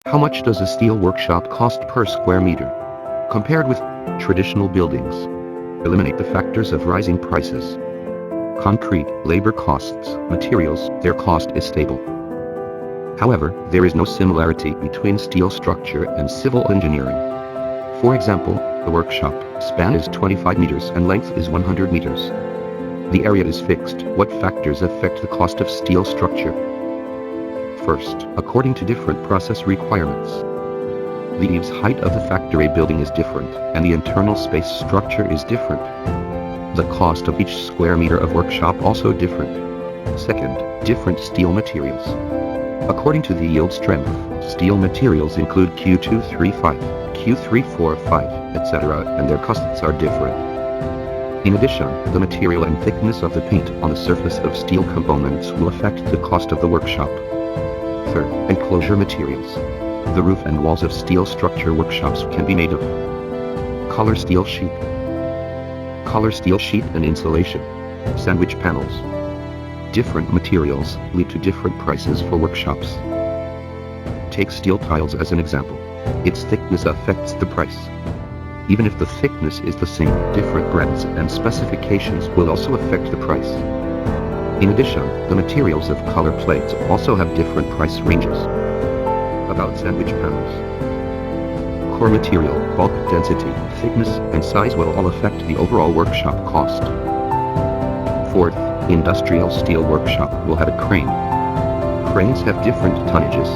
How much does a steel workshop cost per square meter? Compared with traditional buildings. Eliminate the factors of rising prices. Concrete, labor costs, materials, their cost is stable. However, there is no similarity between steel structure and civil engineering. For example, the workshop span is 25 meters and length is 100 meters. The area is fixed. What factors affect the cost of steel structure? First, according to different process requirements. The eaves height of the factory building is different, and the internal space structure is different. The cost of each square meter of workshop also different. Second, different steel materials. According to the yield strength, steel materials include Q235, Q345, etc., and their costs are different. In addition, the material and thickness of the paint on the surface of steel components will affect the cost of the workshop. Third, enclosure materials. The roof and walls of steel structure workshops can be made of color steel sheet and insulation, sandwich panels. Different materials lead to different prices for workshops. Take steel tiles as an example. Its thickness affects the price. Even if the thickness is the same, different brands and specifications will also affect the price. In addition, the materials of color plates also have different price ranges. About sandwich panels. Core material, bulk density, thickness, and size will all affect the overall workshop cost. Fourth, industrial steel workshop will have a crane. Cranes have different tonnages.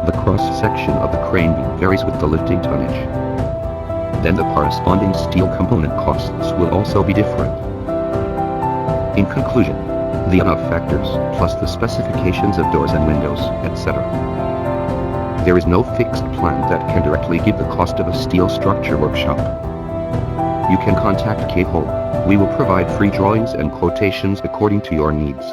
The cross-section of the crane beam varies with the lifting tonnage. Then the corresponding steel component costs will also be different. In conclusion, the above factors, plus the specifications of doors and windows, etc. There is no fixed plan that can directly give the cost of a steel structure workshop. You can contact Kate Hole. We will provide free drawings and quotations according to your needs.